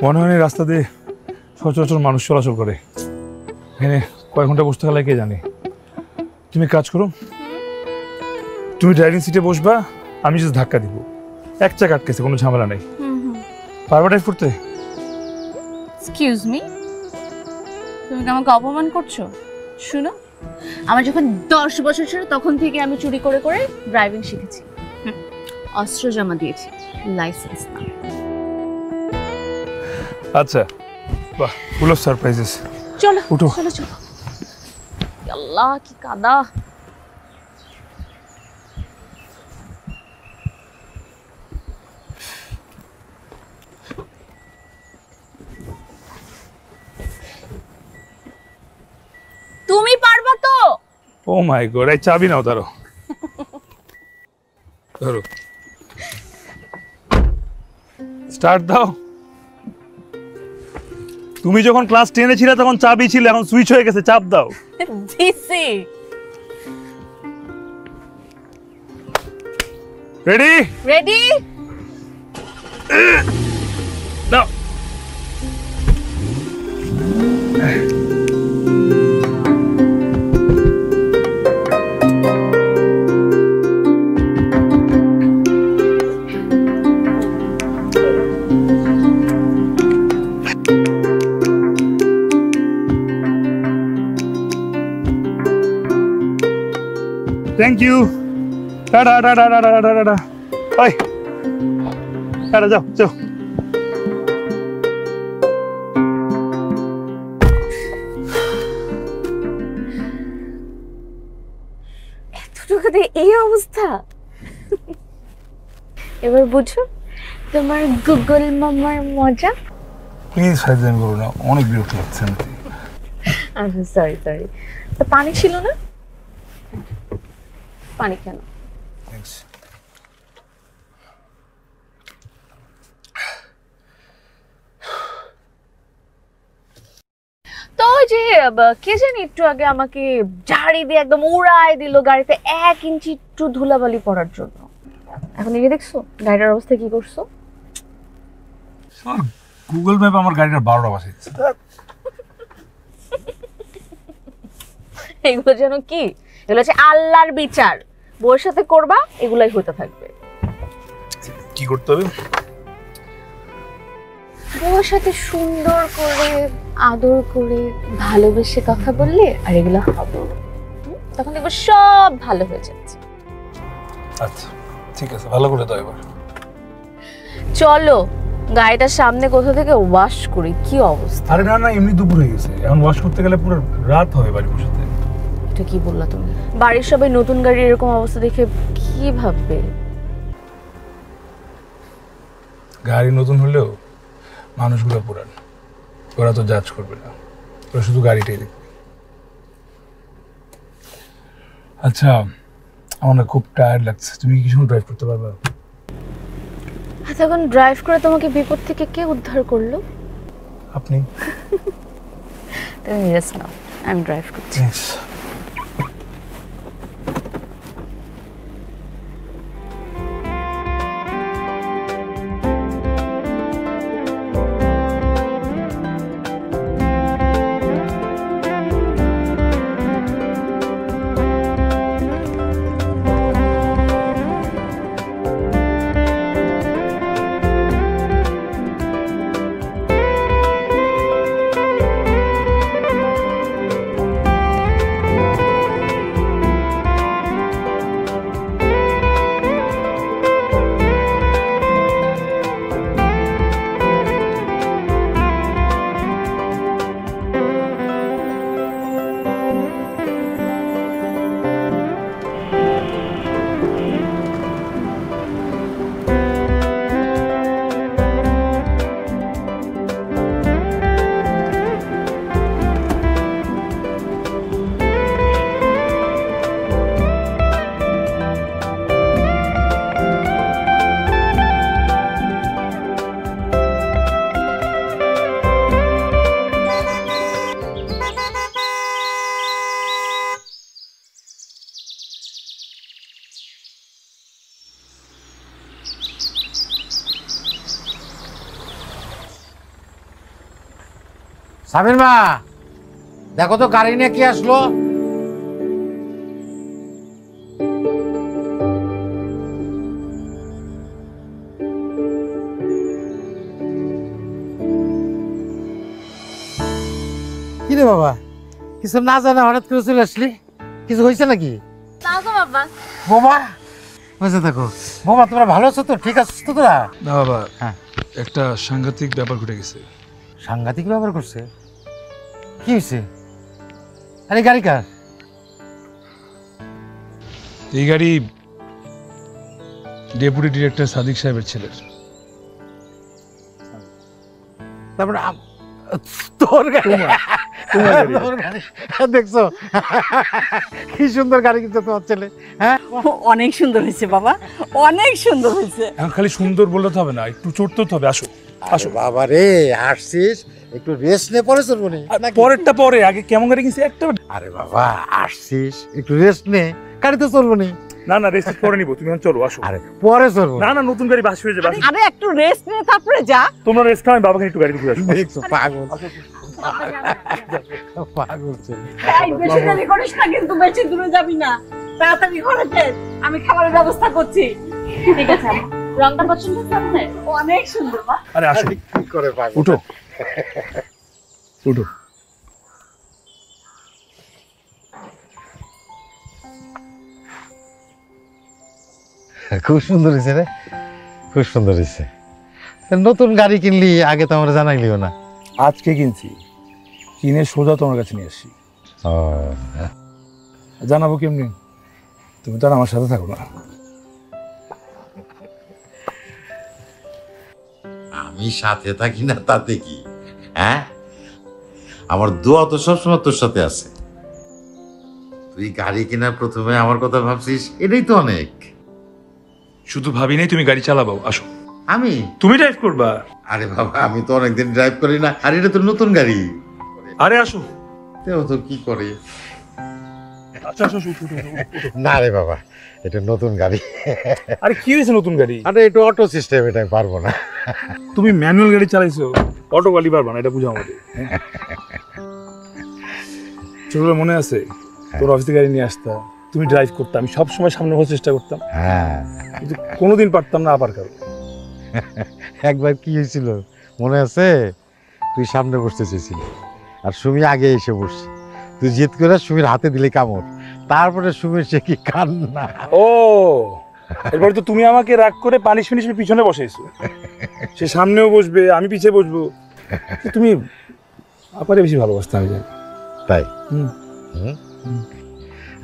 মনে হয় না রাস্তা দিয়ে সচরাচর মানুষ চলাচল করে। এখানে কয়েক ঘন্টা বসতে গেলে কে জানে। তুমি কাজ করো, তুমি ড্রাইভিং সিটে বসবা, আমি জাস্ট ধাক্কা দিব। এক চাকা আটকেছে, কোনো ঝামেলা নেই। পারবা ড্রাইভ করতে? এক্সকিউজ মি, তুমি কি আমাকে অপমান করছো? শুনো, আমার যখন 10 বছর ছিল তখন থেকে আমি চুরি করে করে ড্রাইভিং শিখেছি। অস্ত্র জমা দিয়েছি, লাইসেন্স না। আচ্ছা, বাহ, ফুল অফ সারপ্রাইজেস। চলো উঠো। চলো চলো। আল্লাহ কি কাদা। তুমি পারবা তো? ও মাই গড, এই চাবি নাও, ধরো ধরো, স্টার্ট দাও। তুমি যখন ক্লাস 10 এ ছিলে তখন চাবি ছিল, এখন সুইচ হয়ে গেছে, চাপ দাও। দিছি। রেডি? রেডি। নাও। Thank you. Tata tata tata tata tata. Bye. Tata, যাও যাও। এতটুকুতে এই অবস্থা? এবার বুঝো তোমার গুগল মামার মজা। প্লিজ ফাইজলাম করো না, অনেক বিরক্ত লাগছে আমাকে। আচ্ছা সরি সরি। তো পানি ছিল না? পানি কেন? থ্যাঙ্কস। তো ওই যে কে জানি একটু আগে আমাকে ঝাড়ি দিয়ে একদম উড়ায় দিল গাড়িতে 1 ইঞ্চি একটু ধুলাবালি পড়ার জন্য। এখন এই যে দেখছো গাড়িটার অবস্থা কি করছো? গুগল ম্যাপ আমার গাড়িটা 12টা বাজাচ্ছে। এগুলো যেন কি, এগুলো হচ্ছে আল্লাহর বিচার। বউয়ের সাথে করবা, এগুলাই হতে থাকবে। কি করতে হবে? বউয়ের সাথে সুন্দর করে আদর করে ভালোবেসে কথা বললে আর এগুলো হবে, তখন দেখবো সব ভালো হয়ে যাচ্ছে। আচ্ছা ঠিক আছে, ভালো করে দাও এবার। চলো গাড়িটার সামনে কোথা থেকে ওয়াশ করি। কি অবস্থা? আরে না না, এমনি দুপুর হয়ে গেছে, এখন ওয়াশ করতে গেলে পুরো রাত হবে বাড়ি বসে। এটা কি বললা তুমি? বাড়ির সবাই নতুন গাড়ির এরকম অবস্থা দেখে কি ভাববে? গাড়ি নতুন হলেও মানুষগুলো পুরান, ওরা তো জাজ করবে না, ওরা শুধু গাড়িটাই দেখবে। আচ্ছা, আমার না খুব টায়ার্ড লাগছে, তুমি কি সময় ড্রাইভ করতে পারবে? এখন ড্রাইভ করে তোমাকে বিপদ থেকে কে উদ্ধার করলো? আপনি। তুমি রেস্ট নাও, আমি ড্রাইভ করছি। সামির মা, দেখো তো গাড়ি নিয়ে কি আসলো। কি রে বাবা, কিছু না জানা হঠাৎ করে চলে আসলি, কিছু হয়েছে নাকি? না গো বাবা। বোমা বুঝে থাকো। বোমা, তোমরা ভালো আছো তো? ঠিক আছো তো তোরা? না বাবা, হ্যাঁ। একটা সাংঘাতিক ব্যাপার ঘটে গেছে। সাংঘাতিক ব্যবহার করছে? কি হয়েছে? আরে গাড়ি কার? এই গাড়ি ডেপুটি ডিরেক্টর সাদিক সাহেবের ছেলের। তারপরে তোর গাড়ি? তোর গাড়ি দেখছো কি সুন্দর গাড়ি কিনছে তোমার ছেলে। হ্যাঁ, অনেক সুন্দর হয়েছে বাবা, অনেক সুন্দর হয়েছে। এখন খালি সুন্দর বললে তো হবে না, একটু চড়তে তো হবে। আসো আসো। বাবা রে, আসছিস একটু রেস্ট নে, পরে চলবো নি। পরেরটা পরে, আগে কেমন গাড়ি কিনছি একটা। আরে বাবা, আসছিস একটু রেস্ট নে, গাড়িতে চলবো নি। না না, রেস্ট করে নিবো, তুমি এখন চলো আসো। আরে পরে চলবো। না না, নতুন গাড়ি বাসি হয়ে যাবে। আরে একটু রেস্ট নিয়ে তারপরে যা। তোমরা রেস্ট নাও, আমি বাবাকে একটু গাড়ি ঘুরে আসবো। দেখছো পাগল পাগল ছেলে। এই বেশি দেরি করিস না, কিন্তু বেশি দূরে যাবি না। তাড়াতাড়ি ঘরে যাস, আমি খাবারের ব্যবস্থা করছি। ঠিক আছে আম্মা। রংটা পছন্দ হচ্ছে আপনার? অনেক সুন্দর মা। আরে আসো, কি করে পাগল। উঠো উঠো। খুব সুন্দর হয়েছে রে, খুব সুন্দর হয়েছে। নতুন গাড়ি কিনলি, আগে তো আমরা জানাইলিও না। আজকে কিনছি, কিনে সোজা তোমার কাছে নিয়ে আসি। ও, জানাবো কেমনি? তুমি তো আর আমার সাথে থাকো না। আমি সাথে থাকি না তাতে কি? হ্যাঁ, আমার দোয়া তো সবসময় তোর সাথে আছে। তুই গাড়ি কেনার প্রথমে আমার কথা ভাবছিস, এটাই তো অনেক। শুধু ভাবি নাই তুমি গাড়ি চালাবো। আসো, আমি? তুমি ড্রাইভ করবা। আরে বাবা, আমি তো অনেকদিন ড্রাইভ করি না, আর এটা তো নতুন গাড়ি। আরে আসো। তেও তো কি করে। আচ্ছা আসো, উঠো, উঠো, উঠো, উঠো। না রে বাবা, এটা নতুন গাড়ি। আরে কি হয়েছে নতুন গাড়ি? আরে এটা অটো সিস্টেম, এটা আমি পারবো না। তুমি ম্যানুয়াল গাড়ি চালাইছো, অটো গাড়ি পারবা না, এটা বুঝো আমাদের। ছোটবেলা মনে আছে তোর অফিসে গাড়ি নিয়ে আসতা, তুমি ড্রাইভ করতে, আমি সবসময় সামনে হওয়ার চেষ্টা করতাম, হ্যাঁ, কিন্তু কোনোদিন পারতাম না আপার কারণ। একবার কি হয়েছিল মনে আছে? তুই সামনে বসতে চেয়েছিলি, আর সুমি আগে এসে বসছে। তুই জিদ করে সুমির হাতে দিলে কামড়, তারপরে সুমির সে কি কান্না। ও, এরপরে তো তুমি আমাকে রাগ করে পানিশ পিছনে বসাইছো। সে সামনেও বসবে, আমি পিছে বসবো। তুমি আপারে বেশি ভালোবাসতে, আমি জানি। তাই? হুম।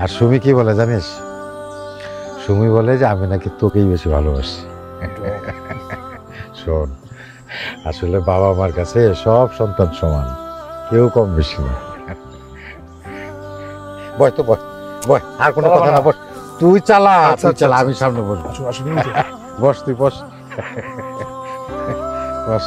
আর সুমি কি বলে জানিস? সুমি বলে যে আমি নাকি তোকেই বেশি ভালোবাসি। শোন, আসলে বাবা মার কাছে সব সন্তান সমান, কেউ কম বেশি না। বয় তো বয়, বয়, আর কোনো কথা না, বস। তুই চালা, আচ্ছা, তুই চালা, আচ্ছা, আমি সামনে বসবো। আসো আসো, তুমি উঠো। বস, তুই বস, বস।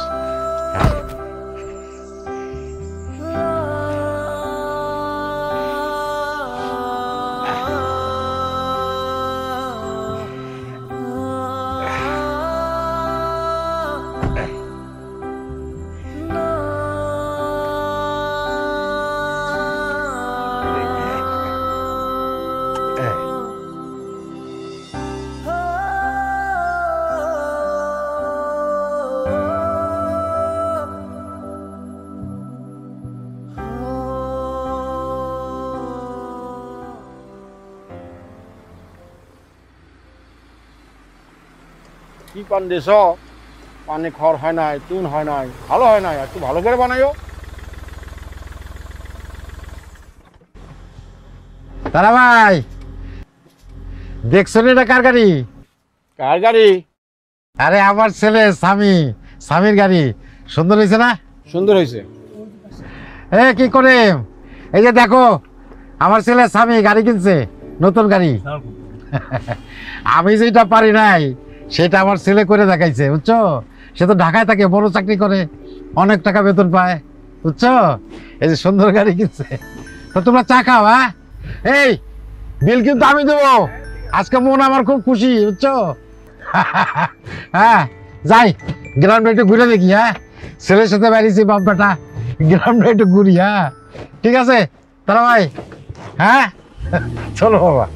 কি পান দেশ, পানি খড় হয় নাই, তুন হয় নাই, ভালো হয় নাই, একটু ভালো করে বানাইও। তারা ভাই, দেখছো না এটা কার গাড়ি? কার গাড়ি? আরে আমার ছেলে স্বামী, স্বামীর গাড়ি। সুন্দর হয়েছে না? সুন্দর হয়েছে। এ কি করে, এই যে দেখো, আমার ছেলে স্বামী গাড়ি কিনছে, নতুন গাড়ি। আমি যেটা পারি নাই সেটা আমার ছেলে করে দেখাইছে, বুঝছো? সে তো ঢাকায় থাকে, বড় চাকরি করে, অনেক টাকা বেতন পায়, বুঝছো? এই যে সুন্দর গাড়ি কিনছে। তো তোমরা চা খাও। হ্যাঁ, এই বিল কিন্তু আমি দেবো। আজকে মন আমার খুব খুশি, বুঝছো? হ্যাঁ, যাই গ্রাউন্ড একটু ঘুরে দেখি। হ্যাঁ, ছেলের সাথে বেরিয়েছি, বাপ বেটা গ্রামটা একটু ঘুরি। হ্যাঁ ঠিক আছে তারা ভাই, হ্যাঁ চলো বাবা।